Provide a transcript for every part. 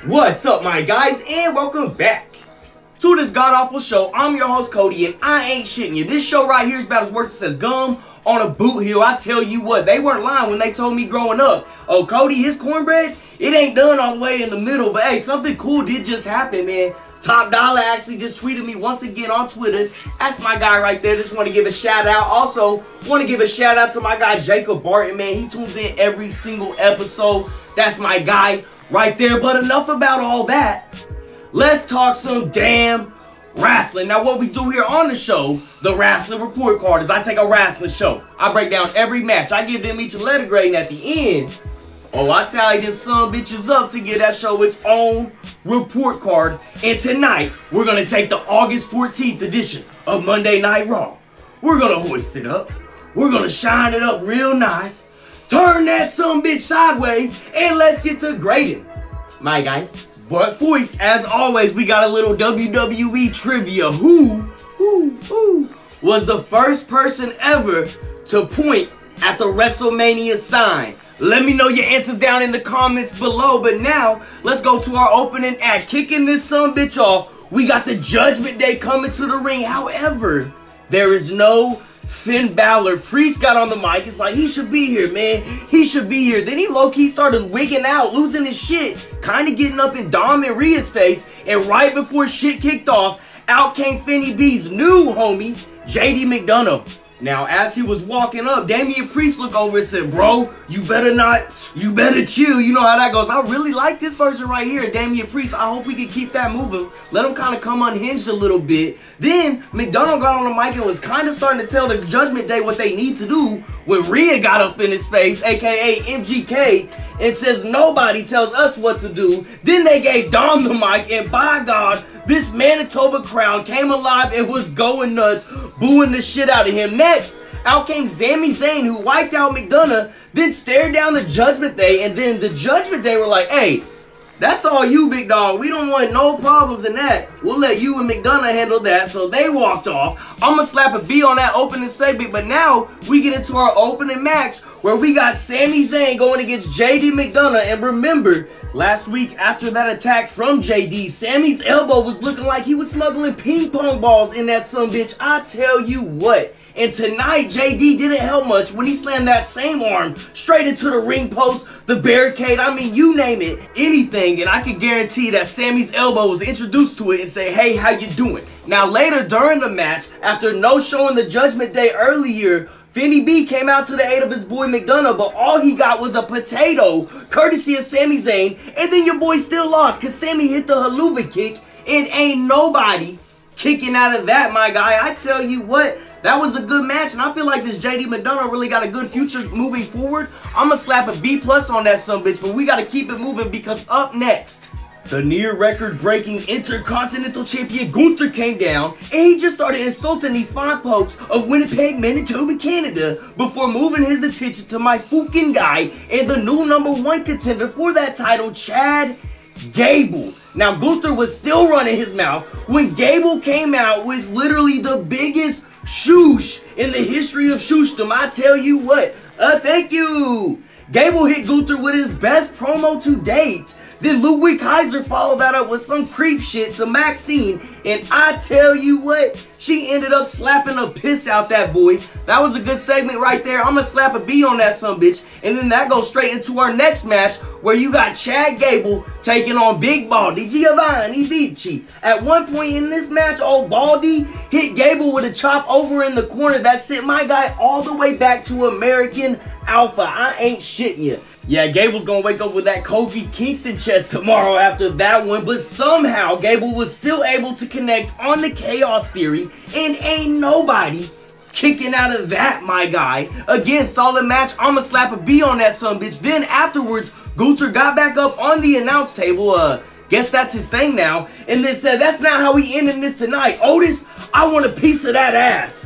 What's up, my guys, and welcome back to this god-awful show. I'm your host, Cody, and I ain't shitting you. This show right here is about as worse as says gum on a boot heel. I tell you what, they weren't lying when they told me growing up, oh, Cody, his cornbread, it ain't done all the way in the middle. But hey, something cool did just happen, man. Top Dollar actually just tweeted me once again on Twitter. That's my guy right there. Just want to give a shout out. Also, want to give a shout out to my guy, Jacob Barton, man. He tunes in every single episode. That's my guy right there. But enough about all that. Let's talk some damn wrestling. Now, what we do here on the show, the Wrestling Report Card, is I take a wrestling show. I break down every match. I give them each a letter grade, and at the end, oh, I tally this son bitches up to give that show its own report card. And tonight, we're going to take the August 14th edition of Monday Night Raw. We're going to hoist it up. We're going to shine it up real nice. Turn that son bitch sideways. And let's get to grading, my guy. But first, as always, we got a little WWE trivia. Who was the first person ever to point at the WrestleMania sign? Let me know your answers down in the comments below. But now, let's go to our opening act. Kicking this son bitch off, we got the Judgment Day coming to the ring. However, there is no Finn Balor. Priest got on the mic. It's like, he should be here, man. He should be here. Then he low-key started wigging out, losing his shit, kind of getting up in Dom and Rhea's face. And right before shit kicked off, out came Finny B's new homie, JD McDonough. Now, as he was walking up, Damian Priest looked over and said, bro, you better chill. You know how that goes. I really like this version right here, Damian Priest. I hope we can keep that moving. Let him kind of come unhinged a little bit. Then, McDonough got on the mic and was kind of starting to tell the Judgment Day what they need to do when Rhea got up in his face, a.k.a. MGK, and says nobody tells us what to do. Then they gave Dom the mic, and by God, this Manitoba crowd came alive and was going nuts, booing the shit out of him. Next, out came Sami Zayn, who wiped out McDonough, then stared down the Judgment Day, and then the Judgment Day were like, hey, that's all you, big dog. We don't want no problems in that. We'll let you and McDonough handle that. So they walked off. I'm going to slap a B on that opening segment. But now we get into our opening match where we got Sami Zayn going against JD McDonough. And remember, last week after that attack from JD, Sami's elbow was looking like he was smuggling ping pong balls in that sumbitch. I tell you what. And tonight, JD didn't help much when he slammed that same arm straight into the ring post, the barricade, I mean, you name it, anything. And I can guarantee that Sami's elbow was introduced to it and say, hey, how you doing? Now, later during the match, after no showing the Judgment Day earlier, Finny B came out to the aid of his boy McDonough, but all he got was a potato, courtesy of Sami Zayn. And then your boy still lost because Sami hit the haluva kick, and ain't nobody kicking out of that, my guy. I tell you what, that was a good match, and I feel like this JD McDonough really got a good future moving forward. I'm going to slap a B+ on that sumbitch, but we got to keep it moving because up next, the near record-breaking Intercontinental Champion Gunther came down, and he just started insulting these fine folks of Winnipeg, Manitoba, Canada, before moving his attention to my fucking guy and the new #1 contender for that title, Chad Gable. Now, Gunther was still running his mouth when Gable came out with literally the biggest shoosh in the history of shooshdom. I tell you what, thank you. Gable hit Gunther with his best promo to date. Then Ludwig Kaiser followed that up with some creep shit to Maxine. And I tell you what, she ended up slapping the piss out that boy. That was a good segment right there. I'm going to slap a B on that sumbitch. And then that goes straight into our next match where you got Chad Gable taking on Big Baldy Giovanni Vici. At one point in this match, old Baldy hit Gable with a chop over in the corner that sent my guy all the way back to American Alpha. I ain't shitting you. Yeah, Gable's gonna wake up with that Kofi Kingston chest tomorrow after that one, but somehow Gable was still able to connect on the Chaos Theory, and ain't nobody kicking out of that, my guy. Again, solid match. I'ma slap a B on that sumbitch. Then afterwards, Gunther got back up on the announce table, guess that's his thing now, and then said, that's not how we ending this tonight. Otis, I want a piece of that ass.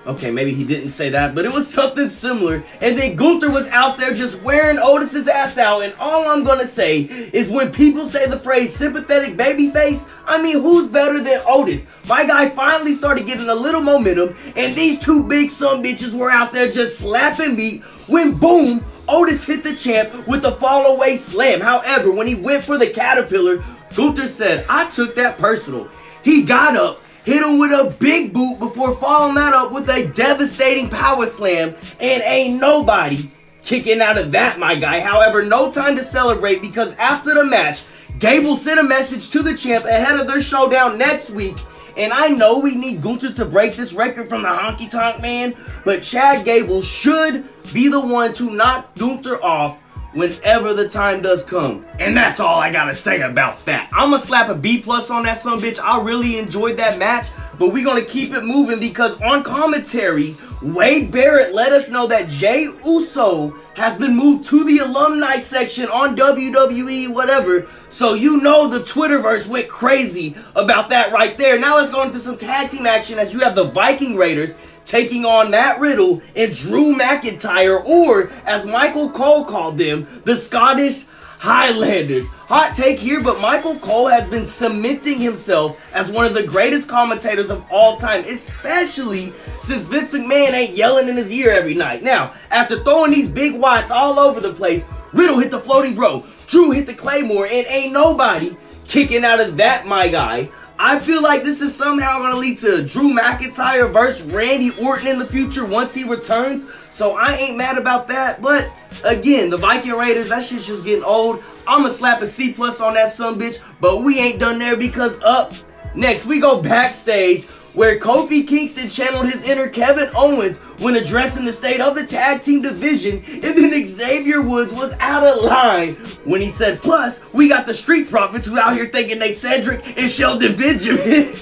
Okay, maybe he didn't say that, but it was something similar. And then Gunther was out there just wearing Otis's ass out. And all I'm going to say is when people say the phrase sympathetic babyface, I mean, who's better than Otis? My guy finally started getting a little momentum. And these two big sumbitches were out there just slapping meat when boom, Otis hit the champ with the fall away slam. However, when he went for the caterpillar, Gunther said, I took that personal. He got up, hit him with a big boot before following that up with a devastating power slam, and ain't nobody kicking out of that, my guy. However, no time to celebrate because after the match, Gable sent a message to the champ ahead of their showdown next week. And I know we need Gunther to break this record from the Honky Tonk Man, but Chad Gable should be the one to knock Gunther off whenever the time does come. And that's all I gotta say about that. I'ma slap a B+ on that sumbitch. I really enjoyed that match, but we're gonna keep it moving because on commentary, Wade Barrett let us know that Jey Uso has been moved to the alumni section on WWE, whatever. So you know the Twitterverse went crazy about that right there. Now let's go into some tag team action as you have the Viking Raiders taking on Matt Riddle and Drew McIntyre, or as Michael Cole called them, the Scottish Highlanders. Hot take here, but Michael Cole has been cementing himself as one of the greatest commentators of all time, especially since Vince McMahon ain't yelling in his ear every night. Now, after throwing these big watts all over the place, Riddle hit the floating bro, Drew hit the Claymore, and ain't nobody kicking out of that, my guy. I feel like this is somehow going to lead to Drew McIntyre versus Randy Orton in the future once he returns. So I ain't mad about that. But again, the Viking Raiders, that shit's just getting old. I'm going to slap a C+ on that sumbitch. But we ain't done there because up next we go backstage where Kofi Kingston channeled his inner Kevin Owens when addressing the state of the tag team division, and then Xavier Woods was out of line when he said, plus, we got the Street Profits who out here thinking they Cedric and Shelton Benjamin.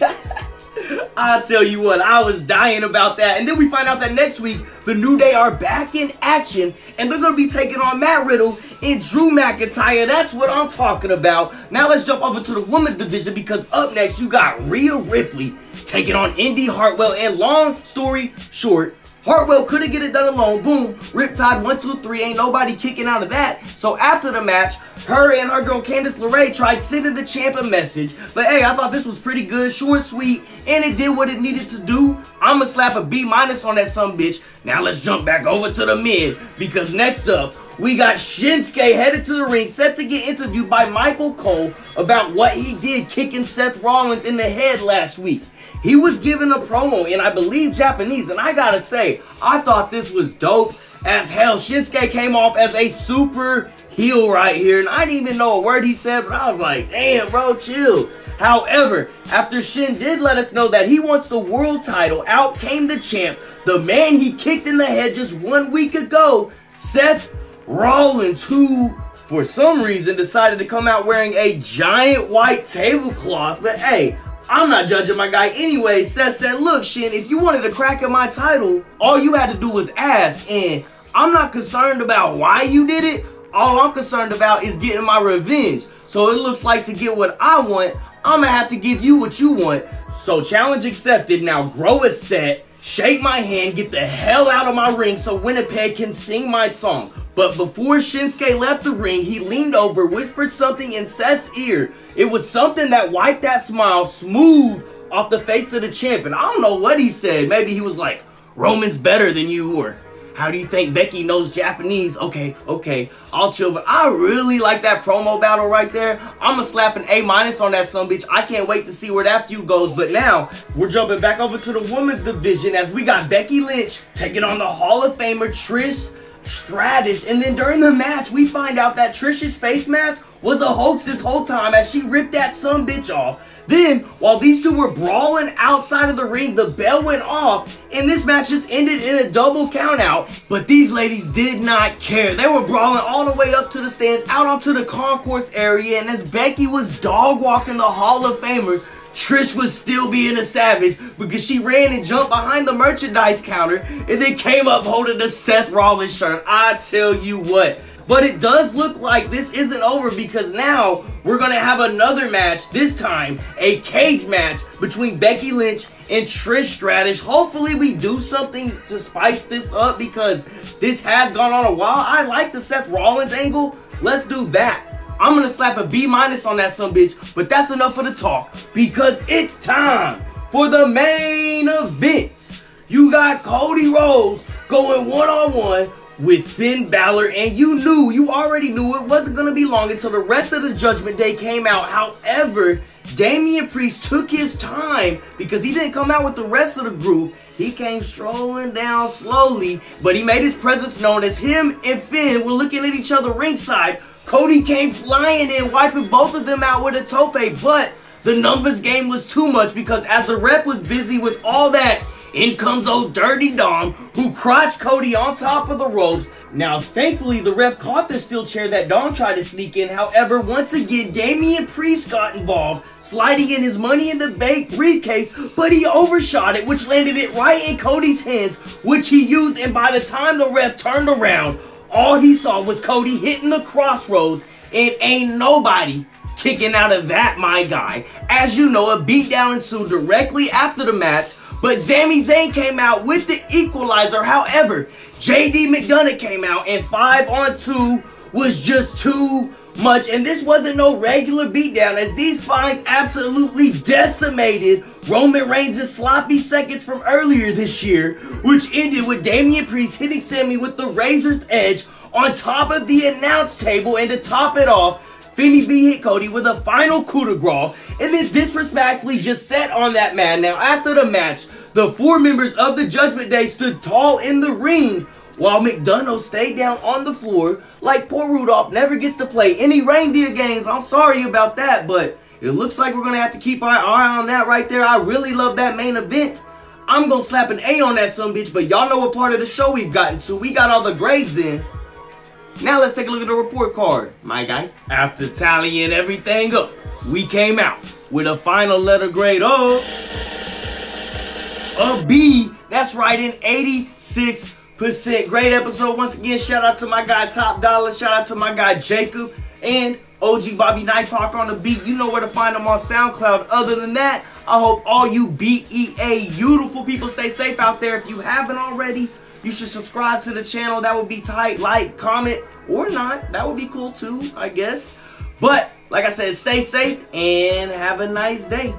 I'll tell you what, I was dying about that. And then we find out that next week, the New Day are back in action, and they're going to be taking on Matt Riddle and Drew McIntyre. That's what I'm talking about. Now let's jump over to the women's division because up next, you got Rhea Ripley taking on Indy Hartwell. And long story short, Hartwell couldn't get it done alone. Boom. Riptide 1, 2, 3. Ain't nobody kicking out of that. So after the match, her and her girl Candice LeRae tried sending the champ a message. But hey, I thought this was pretty good. Short, sweet. And it did what it needed to do. I'ma slap a B- on that sumbitch. Now let's jump back over to the men. Because next up, we got Shinsuke headed to the ring, set to get interviewed by Michael Cole about what he did kicking Seth Rollins in the head last week. He was given a promo in, I believe, Japanese, and I gotta say, I thought this was dope as hell. Shinsuke came off as a super heel right here, and I didn't even know a word he said, but I was like, damn, bro, chill. However, after Shin did let us know that he wants the world title, out came the champ, the man he kicked in the head just 1 week ago, Seth Rollins, who, for some reason, decided to come out wearing a giant white tablecloth, but hey, I'm not judging my guy anyway. Seth said, look, Shin, if you wanted to crack at my title, all you had to do was ask. And I'm not concerned about why you did it. All I'm concerned about is getting my revenge. So it looks like to get what I want, I'm going to have to give you what you want. So challenge accepted. Now grow a set, shake my hand, get the hell out of my ring so Winnipeg can sing my song. But before Shinsuke left the ring, he leaned over, whispered something in Seth's ear. It was something that wiped that smile smooth off the face of the champ. And I don't know what he said. Maybe he was like, Roman's better than you, or how do you think Becky knows Japanese? Okay, I'll chill. But I really like that promo battle right there. I'm going to slap an A- on that sumbitch. I can't wait to see where that feud goes. But now, we're jumping back over to the women's division as we got Becky Lynch taking on the Hall of Famer Trish Stratus. And then during the match, we find out that Trish's face mask was a hoax this whole time as she ripped that sumbitch off. Then, while these two were brawling outside of the ring, the bell went off, and this match just ended in a double countout. But these ladies did not care. They were brawling all the way up to the stands, out onto the concourse area, and as Becky was dog walking the Hall of Famer, Trish was still being a savage because she ran and jumped behind the merchandise counter and then came up holding the Seth Rollins shirt. I tell you what. But it does look like this isn't over because now we're going to have another match, this time a cage match between Becky Lynch and Trish Stratus. Hopefully we do something to spice this up because this has gone on a while. I like the Seth Rollins angle. Let's do that. I'm going to slap a B- on that sumbitch, but that's enough for the talk because it's time for the main event. You got Cody Rhodes going one-on-one with Finn Balor, and you already knew it wasn't going to be long until the rest of the Judgment Day came out. However, Damian Priest took his time because he didn't come out with the rest of the group. He came strolling down slowly, but he made his presence known as him and Finn were looking at each other ringside. Cody came flying in, wiping both of them out with a tope, but the numbers game was too much because as the ref was busy with all that, in comes old Dirty Dom, who crotched Cody on top of the ropes. Now, thankfully, the ref caught the steel chair that Dom tried to sneak in. However, once again, Damian Priest got involved, sliding in his Money in the Bank briefcase, but he overshot it, which landed it right in Cody's hands, which he used, and by the time the ref turned around, all he saw was Cody hitting the crossroads, and ain't nobody kicking out of that, my guy. As you know, a beatdown ensued directly after the match, but Sami Zayn came out with the equalizer. However, JD McDonough came out, and 5-on-2 was just too much. And this wasn't no regular beatdown, as these fines absolutely decimated Roman Reigns' sloppy seconds from earlier this year, which ended with Damian Priest hitting Sami with the Razor's Edge on top of the announce table, and to top it off, Finny B hit Cody with a final coup de grace and then disrespectfully just sat on that man. Now, after the match, the 4 members of the Judgment Day stood tall in the ring while McDonough stayed down on the floor like poor Rudolph never gets to play any reindeer games. I'm sorry about that, but it looks like we're going to have to keep our eye on that right there. I really love that main event. I'm going to slap an A on that sumbitch, but y'all know what part of the show we've gotten to. We got all the grades in. Now let's take a look at the report card, my guy. After tallying everything up, we came out with a final letter grade of a B. That's right, in 86%. Great episode. Once again, shout out to my guy Top Dollar. Shout out to my guy Jacob and OG Bobby Nighthawk on the beat. You know where to find them on SoundCloud. Other than that, I hope all you BEA beautiful people stay safe out there. If you haven't already, you should subscribe to the channel. That would be tight. Like, comment, or not. That would be cool too, I guess. But, like I said, stay safe and have a nice day.